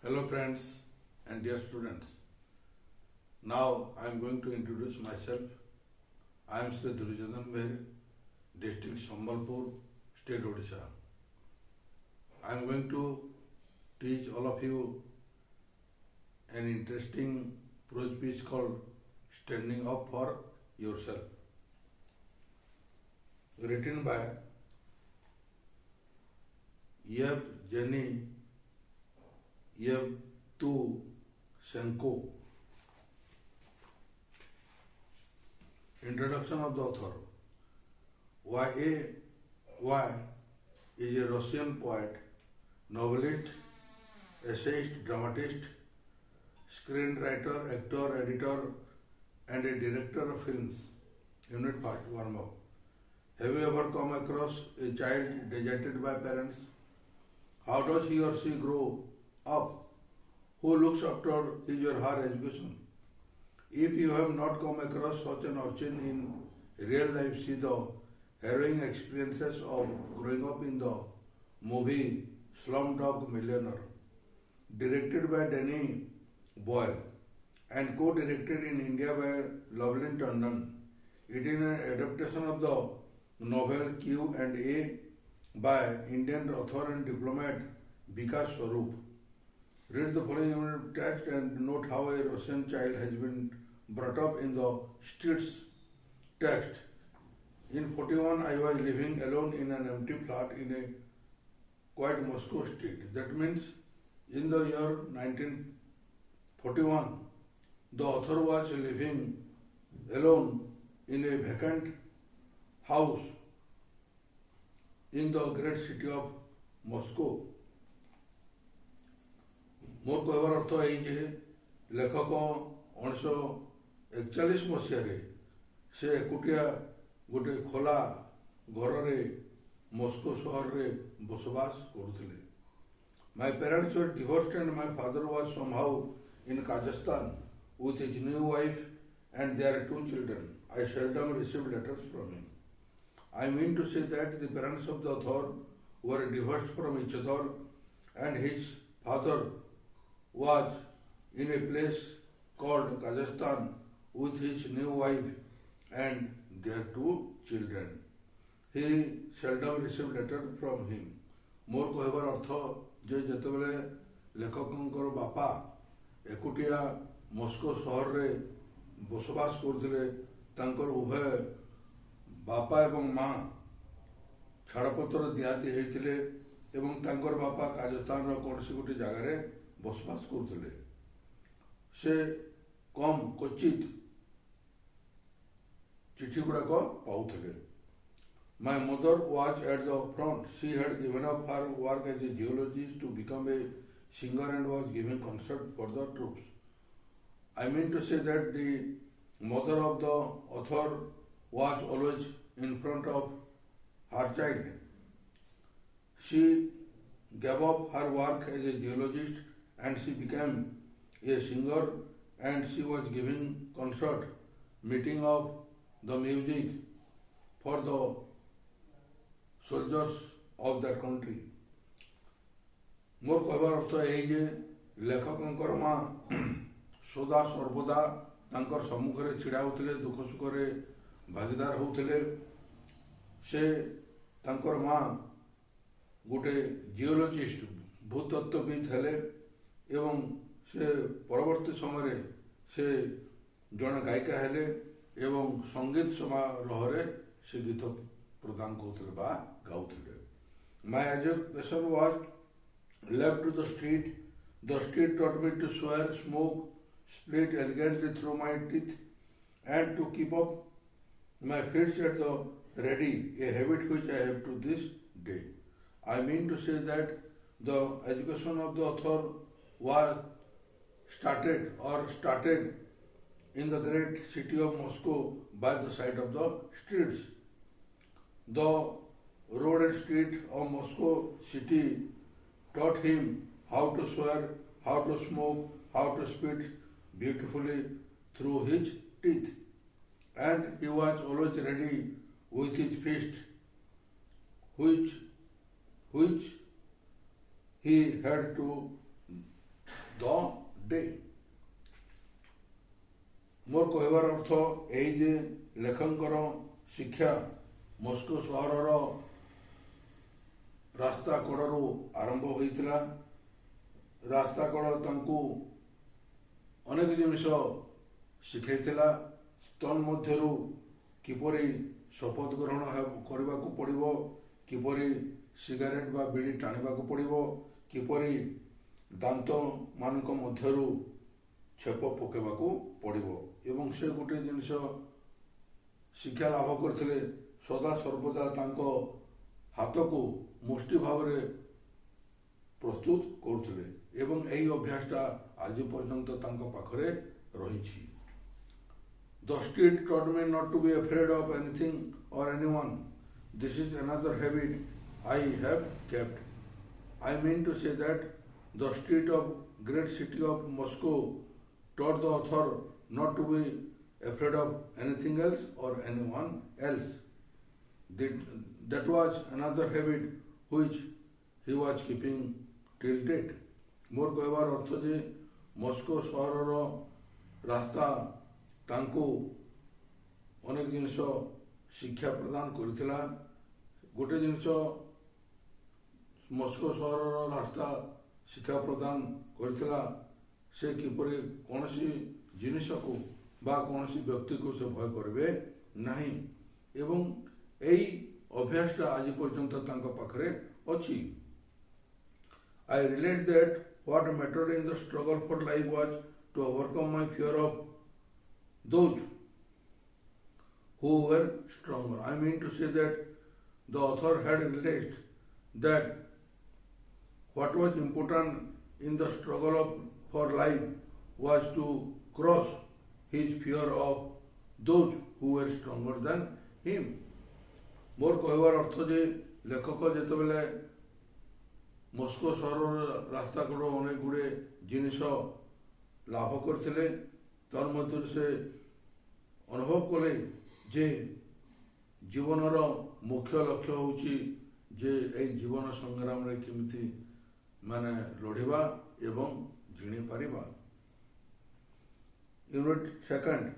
Hello friends and dear students. Now I am going to introduce myself. I am Sri Duryodhan Bhai, district Sambalpur, state Odisha. I am going to teach all of you an interesting prose piece called Standing Up for Yourself, written by Yevgeny Yevtushenko. Introduction of the author. Y is a Russian poet, novelist, essayist, dramatist, screenwriter, actor, editor, and a director of films. Unit first, warm up. Have you ever come across a child deserted by parents? How does he or she grow up? Who looks after his or her education? If you have not come across such an urchin in real life, see the harrowing experiences of growing up in the movie Slumdog Millionaire, directed by Danny Boyle and co-directed in India by Lovelin Tandon. It is an adaptation of the novel Q&A by Indian author and diplomat Vikas Swarup. Read the following unit text and note how a Russian child has been brought up in the streets. Text. In 41, I was living alone in an empty flat in a quiet Moscow street. That means in the year 1941, the author was living alone in a vacant house in the great city of Moscow. मोर कहबार अर्थ ये लेखक 1941 मसीह से एकुटिया गोटे खोला घर मस्को सहर रे बसवास करुले. My parents were divorced and my father was somehow in Kazakhstan with his new wife and their 2 children. I seldom received letters from him. I mean to say that the parents of the author were divorced from each other and his father was in a place called Kazakhstan with his new wife and their 2 children. He seldom received letter from him. मोर कहबार अर्थ जे जेतेबेले लेखकंकर बापा एकुटिया मस्को सहर रे बसवास करथिले तांकर उभय बापा एवं माँ छाड़पत्र दिहाती होइथिले एवं तांकर बापा काजस्थान रो कोनसी गोटे जगार बसवास करथिले. से कम क्वचित चिठी गुड़ाक पाउथिले. My mother was at the front. She had given up her work as a geologist to become a singer and was giving concert for the troops. I mean to say that the mother of the author was always in front of her child. She gave up her work as a geologist and she became a singer and she was giving concert, meeting of the music for the soldiers of that country. मोर कहबार अर्थ ये लेखकंकर माँ सदा सर्वदा तांकर सम्मुखरे छिड़ा होतिले, दुख सुखरे भागीदार होतिले. से तांकर माँ गोटे जियोलॉजिस्ट भूतत्वविद हेले एवं से परवर्ती समय से जड़े गायिका हेले एवं संगीत समारोह से गीत प्रदान करथिले बा गाउथिले. My education was left to the street. The street taught me to swear, smoke, spit elegantly through my teeth and to keep up my feet at the ready, a habit which I have to this day. I mean to say that the education of the author was started in the great city of Moscow by the side of the streets. The road and street of Moscow city taught him how to swear, how to smoke, how to spit beautifully through his teeth. And he was always ready with his fist, which he had to the day. मोर कहबार अर्थ यही जे लेखकर शिक्षा मस्को सहरर रास्ता कड़ू आरंभ होइतिला। रास्ता कड़ तांकू अनेक जिनिष शिखाइतिला। तन मध्यरु किपरि शपथ ग्रहण करने को पड़िबो, किपरि सिगारेट बा बीड़ी टाणिबा को पड़िबो, किपरि दांत मानक मध्यरु छेप पकेबा को पड़िबो एवं से गोटे जिनिष शिक्षा लाभ करथिले। सदा सर्वदा तांको हाथ को मुष्टि भाव में प्रस्तुत करुथिले एवं यही अभ्यासटा आज पर्यंत तांको पाखरे रहिछि। The street taught me not to be afraid of anything or anyone. This is another habit I have kept. I mean to say that the street of great city of Moscow taught the author not to be afraid of anything else or anyone else. That was another habit which he was keeping till date. मोर कहबार अर्थ जे मस्को सहरर रास्ता तांको अनेक जिनिष शिक्षा प्रदान करथिला। गोटे जिनिष मस्को सहरर रास्ता शिक्षा प्रदान करथिला से किपरि कोनसी जिनिष को बा कोनसी व्यक्ति को से भय करबे नहीं एवं एई अभ्यासटा आज पर्यंत तांको पाखरे अछि। I relate that what mattered in the struggle for life was to overcome my fear of those who were stronger. I mean to say that the author had realized that what was important in the struggle for life was to cross his fear of those who were stronger than him. मोर कहबार अर्थ जे लेखक जेतेबेले मस्को सहर रास्ता कड़ अनेक गुड़े जिनिष लाभ करथिले तार मध्य से अनुभव कले जे जीवनर मुख्य लक्ष्य होउची जे ए जीवन संग्राम रे केमिति माने लड़िबा एवं जिणी Paribas. Unit second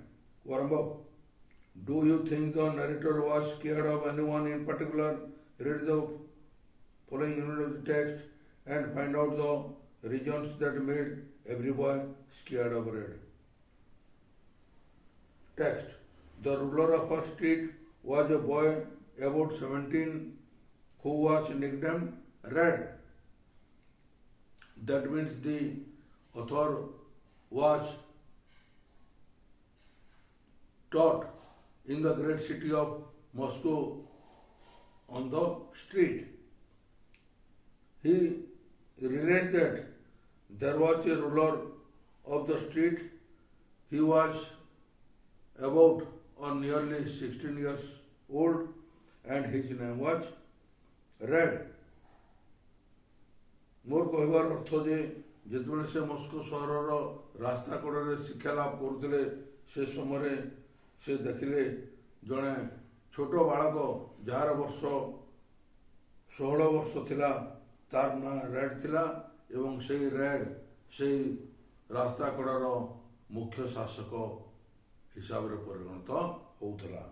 warm up. Do you think the narrator was scared of anyone in particular? Read the following unit of the text and find out the reasons that made every boy scared of red. Text. The ruler of a street was a boy about 17 who was nicknamed Red. That means the author was taught in the great city of Moscow on the street. He realized that there was a ruler of the street. He was about or nearly 16 years old and his name was Red. मोर कहबार अर्थ जे जितेबाला से मस्को सहरर रास्ता कड़े शिक्षा लाभ करुले से समय से देखिले जड़े छोट बालक जार वर्ष 16 वर्ष थिला तार ना रेड थिला एवं से रेड से रास्ता कड़ार मुख्य शासक हिसाब रे परिगणित होउथला।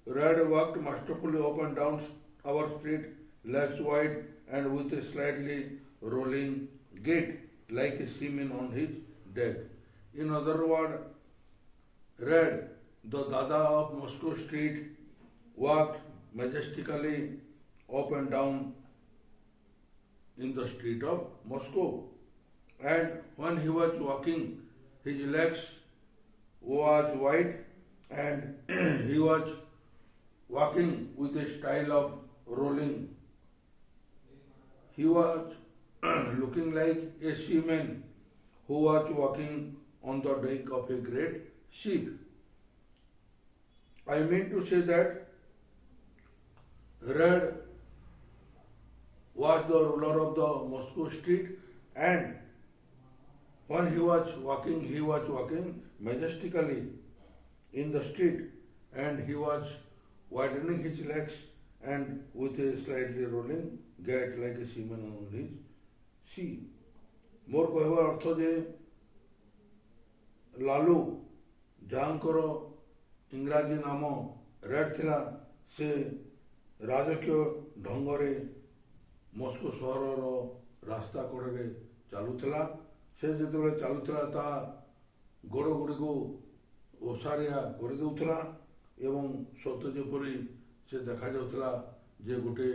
Red walked masterfully up and down our street, legs wide and with a slightly rolling gait like a seaman on his deck. In other words, Red, the Dada of Moscow street, walked majestically up and down in the street of Moscow. And when he was walking, his legs was wide and he was walking with a style of rolling. He was looking like a seaman who was walking on the deck of a great ship. I mean to say that Red was the ruler of the Moscow street, and when he was walking majestically in the street, and he was widening his legs and with a slightly rolling gait like a seaman on his sea. मोर कहबार अर्थ जे लालू जहाँकर इंग्राजी नाम red थिला से राजकीय ढंगरे मस्को सहर रास्ता कड़े चलुला से जो चलुला ता गोड़ गुड़ी को ओसारिया कर देउथला एवं सत जेपरी से देखा जाउथला जे गोटे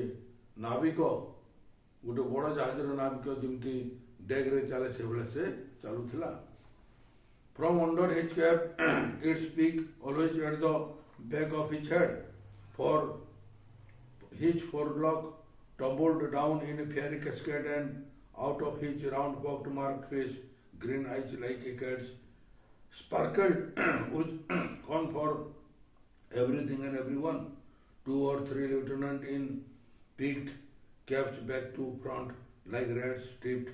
नाविक गोटे बड़ जहाज नाविक जमती डेग रे चले से भाई से चलुला from under his cap its peak always at the back of his head for his forelock tumbled down in a fiery cascade and out of his round pocked marked face green eyes like a cat's sparkled with corn for everything and everyone. 2 or 3 lieutenants in peaked caps back to front like rats tipped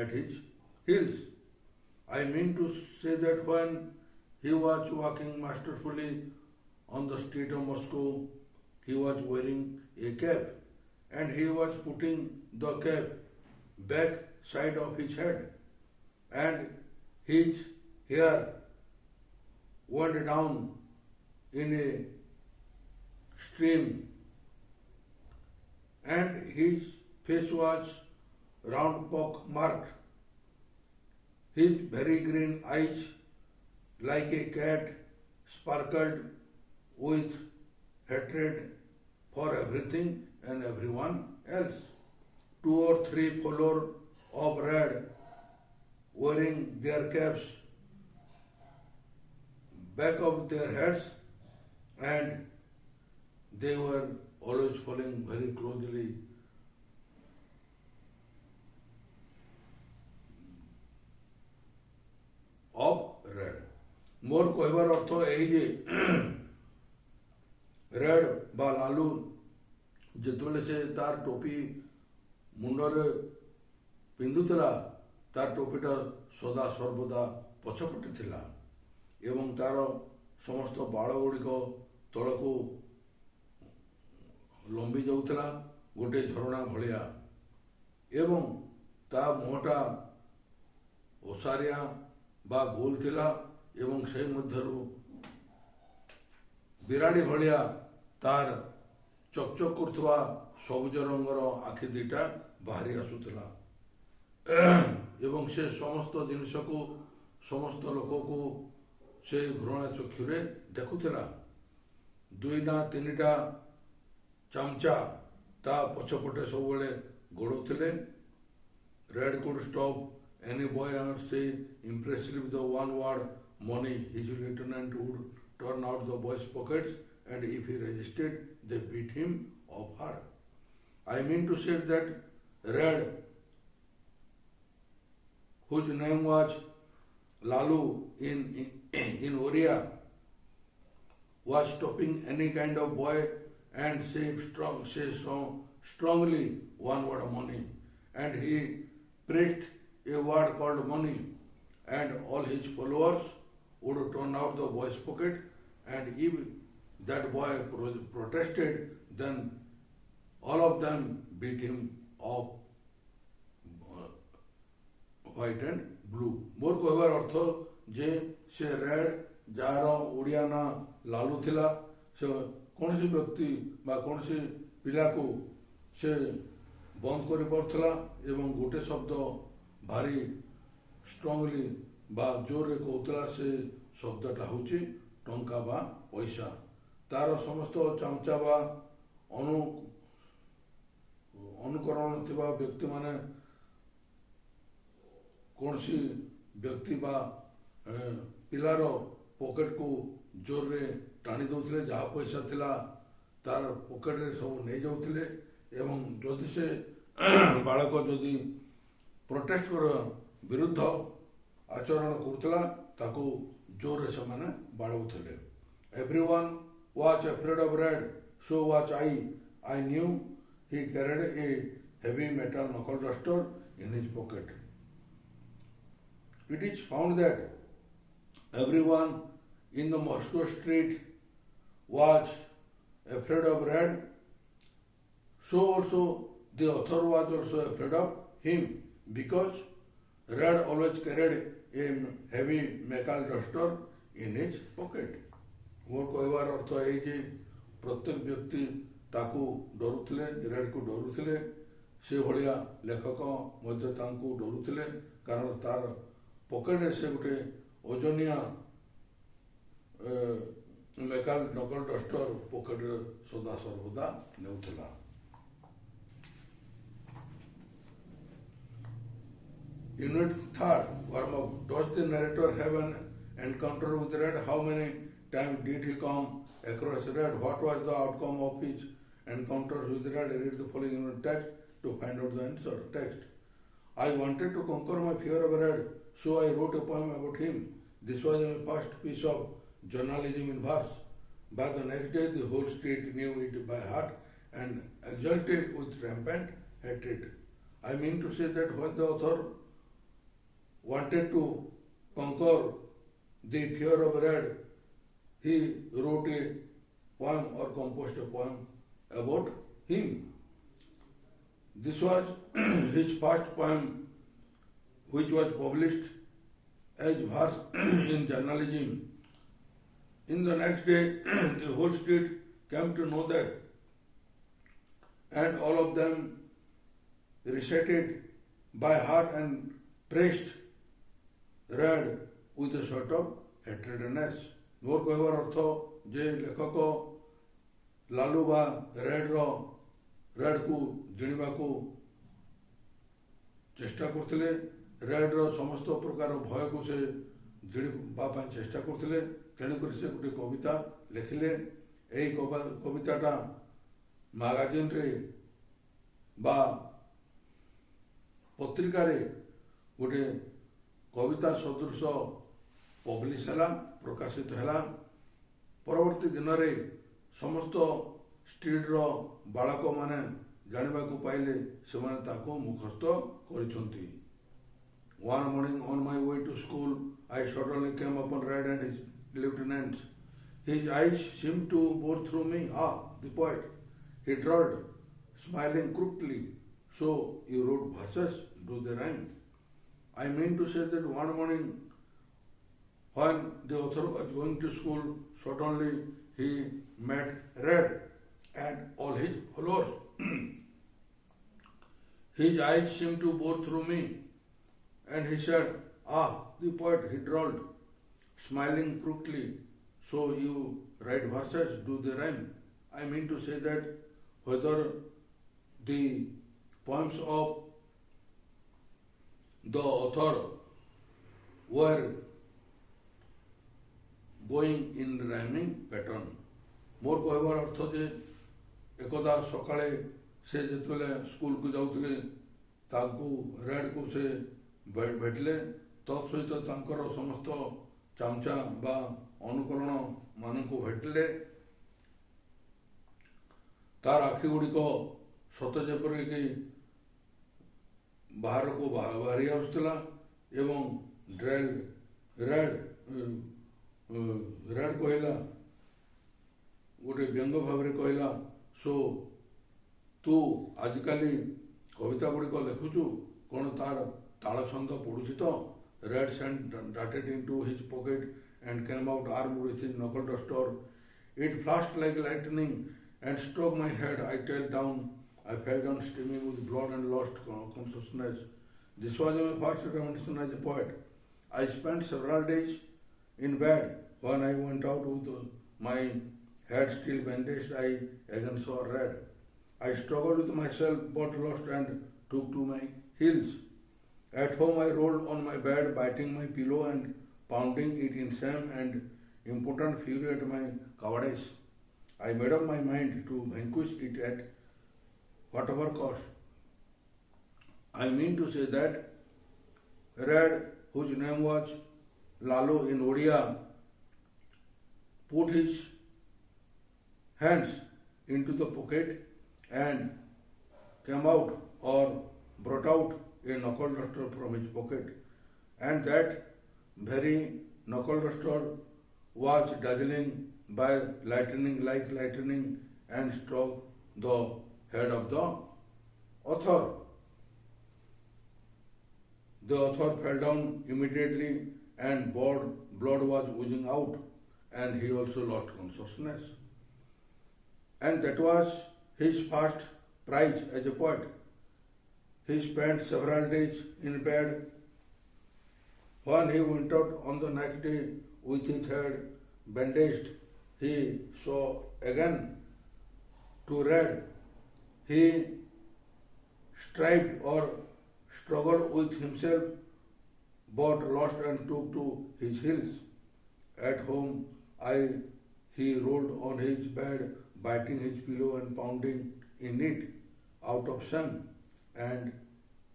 at his heels. I mean to say that when he was walking masterfully on the street of Moscow, he was wearing a cap and he was putting the cap back side of his head and his hair went down in a stream and his face was round pock marked. His very green eyes like a cat sparkled with hatred for everything and everyone else. 2 or 3 followers of red wearing their caps back of their heads and they were always following very closely of red. मोर कहबार अर्थ यही जे red बा लालू जिते से तार टोपी मुंडर पिंधुला तार टोपीटा सदा सर्वदा पछपटे थिला एवं तार समस्त बाल गुड़िक तल को लंबी जाऊला गोटे झरणा भलिया एवं ता मुहटा ओसारिया बा गोल थिला एवं से मध्यरु बिराड़ी भलिया तार चकचक करथुवा सबुज रंगर आखि दुईटा बाहरी आसुला एवं से समस्त जिनस को समस्त लोक को से घृणा चक्षुरे देखुला 2 ना 3टा चामचा ता पछपटे सब गोड़े red could stop any boy and say impressively with the one word money. His lieutenant would turn out the boy's pockets and if he resisted they beat him off hard. I mean to say that Red, whose name was Lalu in Oriya, was stopping any kind of boy and say strongly one word money, and he preached a word called money, and all his followers would turn out the boy's pocket, and if that boy protested, then all of them beat him off white and blue. मोर कहबार अर्थ जे से red jar Odia ना लालू थिला से कौन सी व्यक्ति बा कौन सी पिला को से बंद कर पारथला एवं गोटे शब्द भारी स्ट्रांगली बा जोर रे कहतला से शब्दटा होची टंका बा पैसा तार समस्त चामचा बा अनुकरण थिबा व्यक्ति माने कौन सी व्यक्ति बा पिलार पॉकेट को जोर रे टाणी दौले जहाँ पैसा थिला तार पॉकेट रे सब नहीं जाउथिले एवं जदि से बालक जदि प्रोटेस्ट कर विरुद्ध आचरण करुला ताको जोर रे से माने बाड़ौथिले. Everyone was afraid of Red, so was I. I knew he carried a heavy metal knuckle duster in his pocket. It is found that everyone in the Moscow street was afraid of Red, so also the author was also afraid of him, because Red always carried a heavy metal duster in his pocket. ମୋର କହିବାର ଅର୍ଥ ଏଇ ଯେ ପ୍ରତ୍ୟେକ ବ୍ୟକ୍ତି ତାକୁ ଡରୁଥିଲେ, ରେଡ୍କୁ ଡରୁଥିଲେ। ସେଭଳିଆ ଲେଖକ ମଧ୍ୟ ତାଙ୍କୁ ଡରୁଥିଲେ, କାରଣ ତାର ପକେଟରେ ସେ ଗୋଟେ ଓଜନିଆ ମେକାଲ ନକଲ ଡଷ୍ଟର ପକେଟରେ ସଦା ସର୍ବଦା ନେଉଥିଲା। Unit 3rd, warm up. Does the narrator have an encounter with Red? How many times did he come across Red? What was the outcome of his encounters with Red? Read the following unit text to find out the answer. Text. I wanted to conquer my fear of Red, so I wrote a poem about him. This was my first piece of journalism in verse. By the next day, the whole street knew it by heart and exulted with rampant hatred. I mean to say that when the author wanted to conquer the fear of Red, he wrote a poem or composed a poem about him. This was his first poem, which was published as verse in journalism. In the next day, the whole street came to know that, and all of them recited by heart and praised Red with a sort of hatredness. ମୋର କହିବାର ଅର୍ଥ ଯେ ଲେଖକ ଲାଲୁ ବା ରେଡ୍କୁ ଜିଣିବାକୁ ଚେଷ୍ଟା କରୁଥିଲେ। ରେଡ୍ର ସମସ୍ତ ପ୍ରକାର ଭୟକୁ ସେ ଜିଣିବା ପାଇଁ ଚେଷ୍ଟା କରୁଥିଲେ। ତେଣୁକରି ସେ ଗୋଟେ କବିତା ଲେଖିଲେ। ଏହି କବିତାଟା ମାଗାଜିନରେ ବା ପତ୍ରିକାରେ ଗୋଟେ କବିତା ସଦୃଶ ପବ୍ଲିଶ ହେଲା, ପ୍ରକାଶିତ ହେଲା। ପରବର୍ତ୍ତୀ ଦିନରେ ସମସ୍ତ ଷ୍ଟ୍ରିଟ୍ର ବାଳକମାନେ ଜାଣିବାକୁ ପାଇଲେ, ସେମାନେ ତାକୁ ମୁଖସ୍ଥ କରିଛନ୍ତି। One morning on my way to school, I suddenly came upon Red and his lieutenants. His eyes seemed to bore through me. Ah, the poet, he drawled, smiling crookedly. So you wrote verses, do they rhyme? I mean to say that one morning when the author was going to school, suddenly he met Red and all his followers. His eyes seemed to bore through me, and he said, ah, the poet, he drawled, smiling crookedly. So you write verses, do they rhyme? I mean to say that whether the poems of the author were going in rhyming pattern. ମୋର କହିବାର ଅର୍ଥ ଯେ ଏକଦା ସକାଳେ ସେ ଯେତେବେଳେ ସ୍କୁଲକୁ ଯାଉଥିଲେ, ତାଙ୍କୁ ରେଡ୍କୁ ସେ ଭେଟିଲେ। ତତ୍ ସହିତ ତାଙ୍କର ସମସ୍ତ ଚାମଚା ବା ଅନୁକରଣ ମାନଙ୍କୁ ଭେଟିଲେ। ତାର ଆଖି ଗୁଡ଼ିକ ସତେ ଯେପରିକି ବାହାରକୁ ବାହାରି ଆସୁଥିଲା ଏବଂ ରେଡ୍ କହିଲା, ଗୋଟେ ବ୍ୟଙ୍ଗ ଭାବରେ କହିଲା, ସୋ ତୁ ଆଜିକାଲି କବିତା ଗୁଡ଼ିକ ଲେଖୁଛୁ, କ'ଣ ତାର ତାଳ ଛନ୍ଦ ପଡ଼ୁଛି ତ? Red darted into his pocket and came out armed with his knuckle duster. It flashed like lightning and struck my head. I fell down streaming with blood and lost consciousness. This was my first recommendation as a poet. I spent several days in bed. When I went out with my head still bandaged, I again saw Red. I struggled with myself but lost and took to my heels. At home I rolled on my bed, biting my pillow and pounding it in shame and impotent fury at my cowardice. I made up my mind to vanquish it at whatever cost. I mean to say that Red, whose name was Lalu in Odia, put his hands into the pocket and came out or brought out a knuckle duster from his pocket, and that very knuckle duster was dazzling by lightning and struck the head of the author. The author fell down immediately and blood was oozing out, and he also lost consciousness. And that was his first prize as a poet. He spent several days in bed. When he went out on the next day with his head bandaged, he saw again to read. He strived or struggled with himself, but lost and took to his heels. At home, he rolled on his bed, biting his pillow and pounding in it out of shame and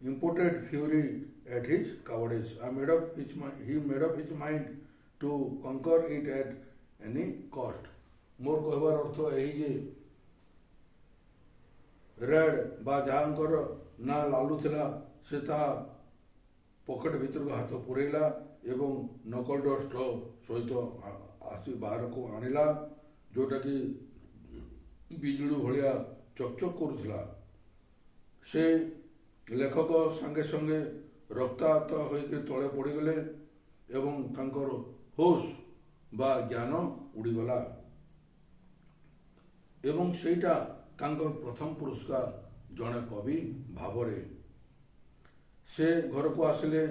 impotent fury at his cowardice. He made up his mind to conquer it at any cost. मोर कहबार अर्थ यही जे red बा जहाँकर ना लालू थिला से ता pocket भीतर को हाथ पुरेला एवं नकल डस्ट सहित आसी बाहर को आनिला जोटा कि बिजुली भलिया चकचक करुला से लेखक संगे संगे रक्ताहत होकर तले पड़गले एवं तांकर होश बा ज्ञान उड़ीगला एवं सेटा तांकर प्रथम पुरस्कार जड़े कवि भावरे से घर को आसिले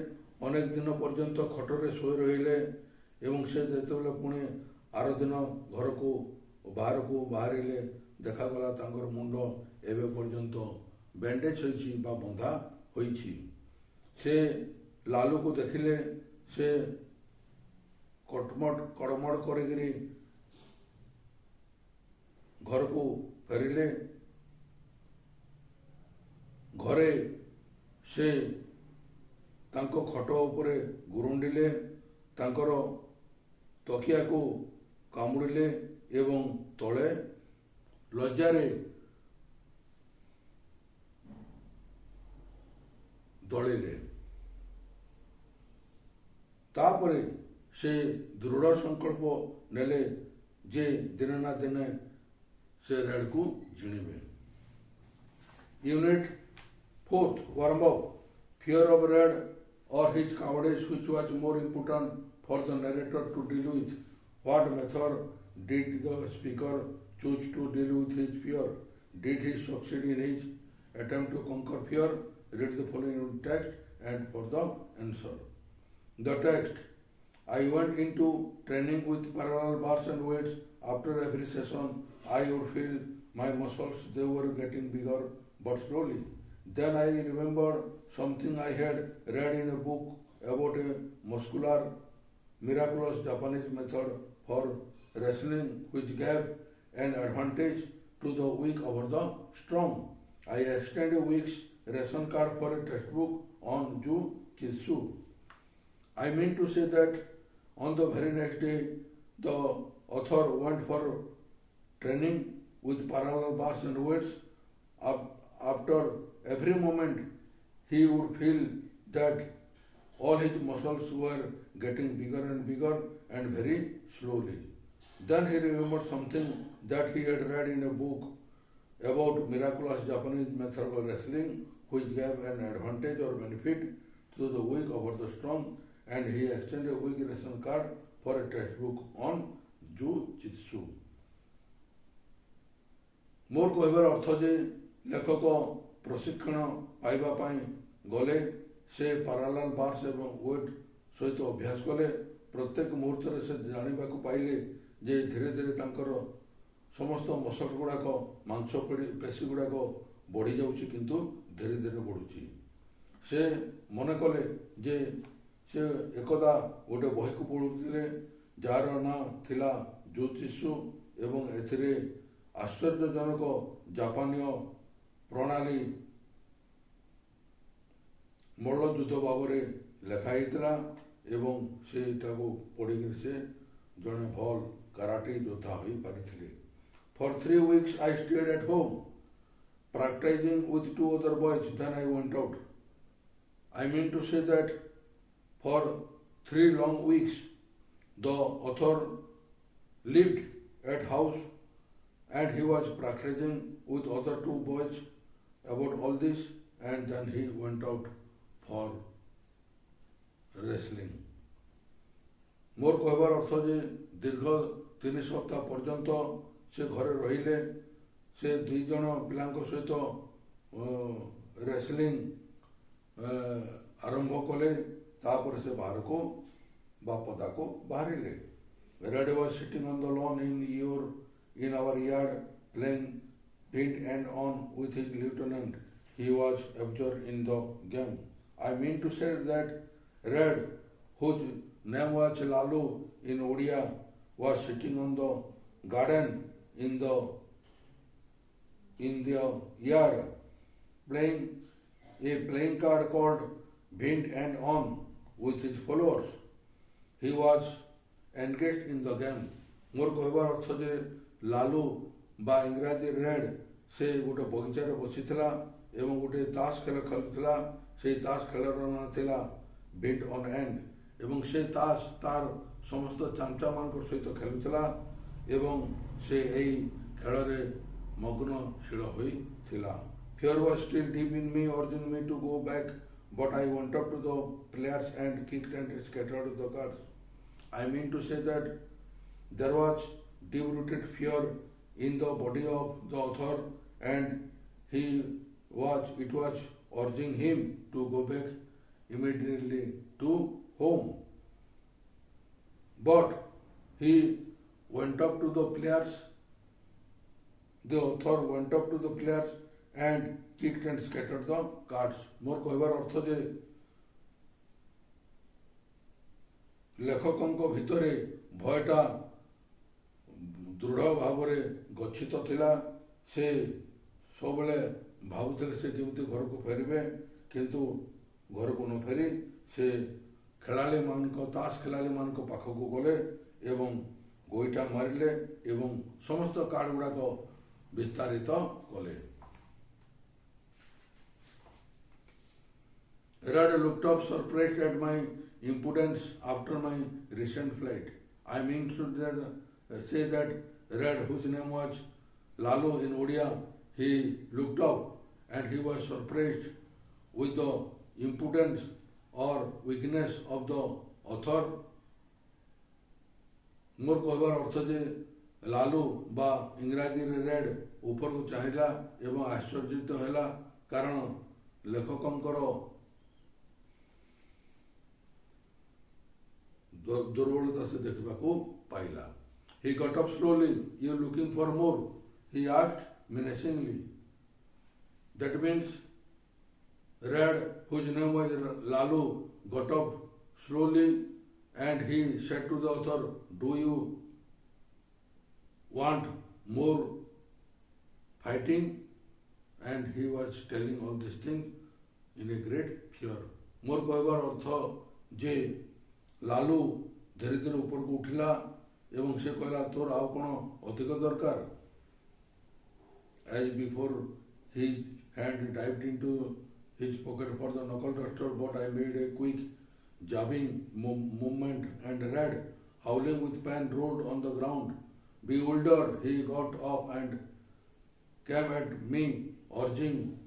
अनेक दिन पर्यंत खटरे शोई रहिले एवं से जेतेबेले पुणी आर दिन घर को बाहरिले देखागला तांकर मुंड एबे पर्यंत बैंडेज होइछि बा बंधा होइछि से लालू को देखिले से कड़मड़ करिगिरी घर को फेरिले घरे से तांको खट उपरे गुरुंडिले तांकर तकिया को कामुड़िले एवं तले लज्जारे दलिले तापरे से दृढ़ संकल्प नेले जे दिने ना दिने से रेड को जिणिबे। Unit 4th warm up fear of red or his cowardice, which was more important for the narrator to deal with. What method did the speaker choose to deal with his fear? Did he succeed in his attempt to conquer fear? Read the following text and for the answer. The text: I went into training with parallel bars and weights. After every session, I would feel my muscles, they were getting bigger but slowly. Then I remembered something I had read in a book about a muscular, miraculous Japanese method for wrestling which gave an advantage to the weak over the strong. I extended a week's ration card for a textbook on jiu-jitsu. I mean to say that on the very next day, the author went for training with parallel bars and weights. After every moment, he would feel that all his muscles were getting bigger and bigger and very slowly. Then he remembered something that he had read in a book about miraculous Japanese method of wrestling which gave an advantage or benefit to the weak over the strong, and he extended a weak ration card for a textbook on jiu-jitsu. मोर कहबार अर्थ जे लेखक प्रशिक्षण पाइबा पाई गले से parallel bars एवं wait सहित अभ्यास कले प्रत्येक मुहूर्त से जानिबा को पाइले जे धीरे धीरे तांकर समस्त मसल गुड़ाक मांसपेशी गुड़ाक बढ़ी जाउछि किंतु धीरे धीरे बढ़ुछि से मन कले जे से एकदा गोटे बही को पढ़ुथिले जार ना थिला ज्योतिषु एवं एथिरे आश्चर्यजनक जापानीय प्रणाली मल्लयुद्ध भावरे लेखाइला एवं सेटा को पढ़ी से जड़े भल कराटे योद्धा हो पारिथिले। For 3 weeks I stayed at home practicing with 2 other boys, then I went out. I mean to say that for 3 long weeks the author lived at house and he was practicing with other 2 boys about all this, and then he went out for wrestling. मोर कहबार अर्थ जे दीर्घ 3 सप्ताह पर्यंत से घरे रहिले से 2 जन पिलांको सहित wrestling आरंभ कले तापर से बाहर को पदा को बाहरिले. Red was sitting on the lawn in our yard playing pin and on with his lieutenant. He was absorbed in the game. I mean to say that Red, whose name was Lalu in Odia, was sitting on the garden in the yard playing a playing card called Bint and On with his followers. He was engaged in the game. मोर कहबार अर्थ जे लालू बा इंग्राजी red से गोटे बगीचार बसीला एवं गोटे ताश खेल खेलुला. से ताश खेलर ना थिला बिट ऑन एंड एवं से ताश तार समस्त चामचा मान सहित खेलुला एवं से एई खेलरे मग्नशील होइथिला. Fear was still deep in me, urging me to go back, but I went up to the players and kicked and scattered the cards. I mean to say that there was deep-rooted fear in the body of the author, and it was urging him to go back immediately to home. But he went up to the players, the author went up to the players and kicked and scattered the cards. मोर कहबार अर्थ जे लेखकों भितरे भयटा दृढ़ भाव गच्छित थिला. से सब भावुले से केमती घर को फेरबे, किंतु घर को न फेरी से खेलाड़ी मान ताश खेलाड़ी मान पाखक गले एवं गोईटा मारिले एवं समस्त कार्ड गुड़ाक विस्तारित कले. Red looked up surprised at my impudence after my recent flight. I mean to say that Red, whose name was Lalu in Odia, he looked up and he was surprised with the impudence or weakness of the author. मोर कहबार अर्थ जे लालू बा इंग्राजी red ऊपर को चाहिला एवं आश्चर्यित हैला कारण लेखकंकर दुर्बलता से देखा पाइला. He got up slowly. You looking for more? He asked menacingly. That means Red, whose name was Lalu, got up slowly and he said to the author, "Do you want more fighting?" And he was telling all these things in a great fear. मोर कहबार अर्थ जे लालू धीरे धीरे ऊपर को उठिला एवं से कहला तोर आउ कौन अधिक दरकार. As before, his hand dived into his pocket for the knuckle duster, but I made a quick jabbing movement and Red, howling with pain, rolled on the ground. Bewildered, he got up and came at me, urging,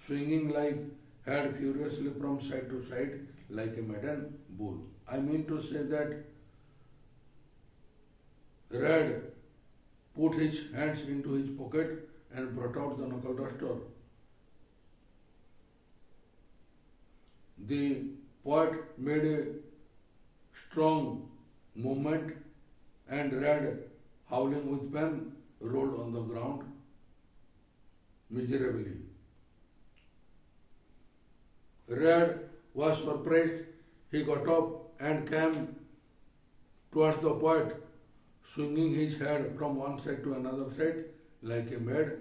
swinging like head furiously from side to side like a maddened bull. I mean to say that Red put his hands into his pocket and brought out the knuckle duster. The poet made a strong movement and Red, howling with pain, rolled on the ground miserably. Red was surprised. He got up and came towards the poet, swinging his head from one side to another side like a mad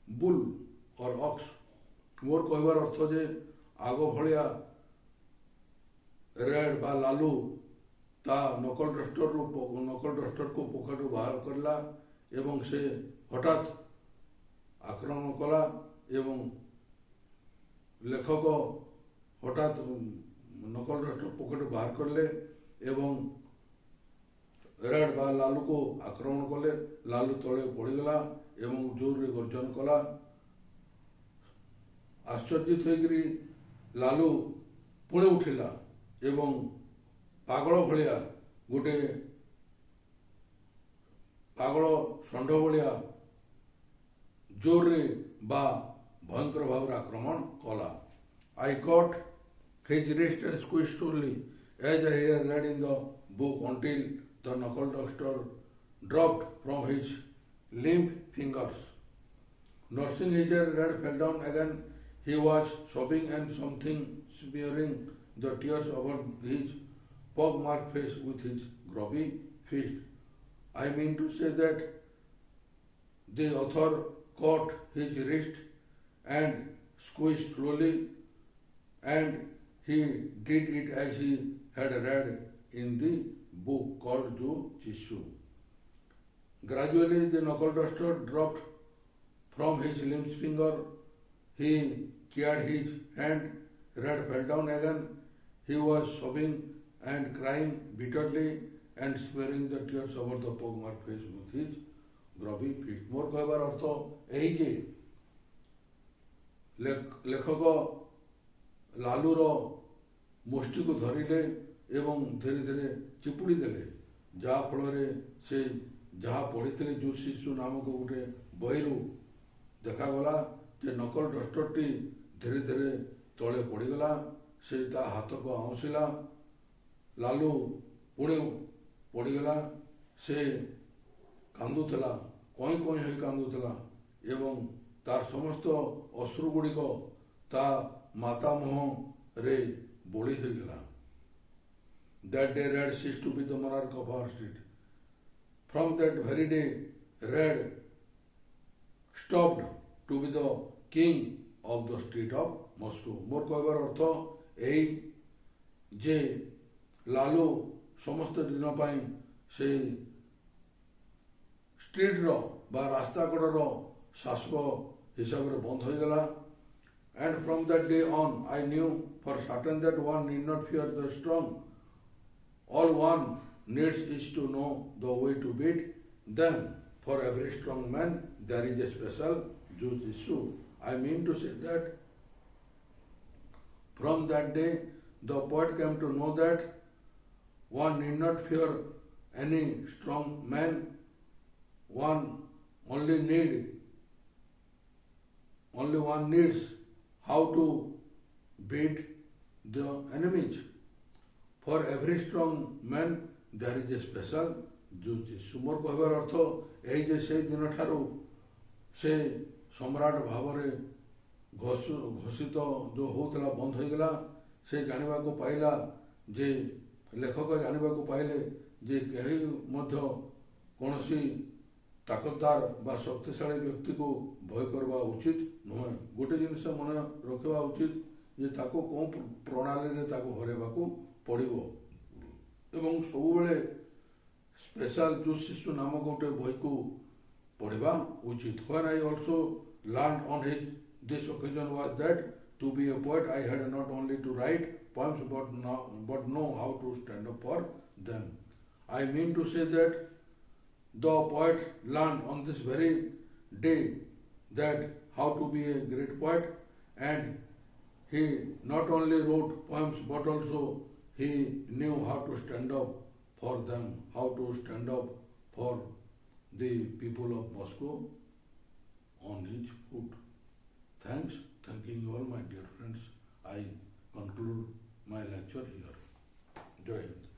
bull or ox. मोर कहबार अर्थ जे आग भलिया red बा लालू ता नकल duster को pocket बाहर करला एवं से हठात आक्रमण कला एवं लेखक हठात नकल डस्टर पॉकेट बाहर करले एवं रेड बा लालू को आक्रमण कले. लालू तले पड़गला एवं जोर रे गर्जन कला. आश्चर्यित होकर लालू ପୁଣି ଉଠିଲା ଏବଂ ପାଗଳ ଭଳିଆ ଗୋଟେ ପାଗଳ ଷଣ୍ଢ ଭଳିଆ ଜୋରରେ ବା ଭୟଙ୍କର ଭାବରେ ଆକ୍ରମଣ କଲା. I caught his wrist and squeezed slowly as I had read in the book until the knuckle duster dropped from his limp fingers. Nursing his hair, Red fell down again. He was sobbing and something smearing the tears over his pock-marked face with his grubby fist. I mean to say that the author caught his wrist and squeezed slowly, and he did it as he had read in the book called Jo Jisoo. Gradually, the knuckle duster dropped from his limp finger. He cleared his hand. Red fell down again. He was sobbing and crying bitterly and smearing the tears over the pock-marked face with his grubby feet. मोर कहबार अर्थ यही जे लेखक लालूर मुष्टि को धरिले एवं धीरे धीरे चिपुड़ी देले जहा फल से जहाँ पढ़ी जो शिशु नामक गोटे बहीरू देखागला जे नकल डस्टरटी धीरे धीरे तले पड़गला से ता हाथ को आउंसिला लालू पुणे पड़गला से कांदुला कई कई हो कांदुला एवं तार समस्त अश्रु गुड़िक ता माता मुह रे बोली होगला. That day Red ceased to be the monarch of our street. From that very day, Red stopped to be the king of the street of Moscow. मोर कहबार अर्थ यही जे लालू समस्त दिन पाई से स्ट्रीट रो बा रास्ता कड़र शासक हिसाब से बंद हो गला. And from that day on, I knew for certain that one need not fear the strong. All one needs is to know the way to beat them. For every strong man, there is a special jujitsu. I mean to say that from that day, the poet came to know that one need not fear any strong man. One only one needs how to beat the enemies. For every strong man, there is a special jujitsu. मोर कहबार अर्थ यही जे से दिन ठारू से सम्राट भाव घोषित जो होता बंद हो गला से जानिबा को पाइला जे लेखक जानिबा को पाइले जे कहीं मध्य कौनसी ताकतदार बा शक्तिशाली व्यक्ति को भय करवा उचित नुहे. गोटे जिनस मन रखा उचित जे ताको कौन प्रणाली रे ताको हरेबाकू पड़िबो एवं सबुबेले स्पेशल जुशिशु नामक गोटे बही को पढ़ा उचित. When I also learned on this occasion was that to be a poet I had not only to write poems but know how to stand up for them. I mean to say that the poet learned on this very day that how to be a great poet, and he not only wrote poems but also he knew how to stand up for them, how to stand up for the people of Moscow on his foot. Thanking you all, my dear friends. I conclude my lecture here. Jai Hind.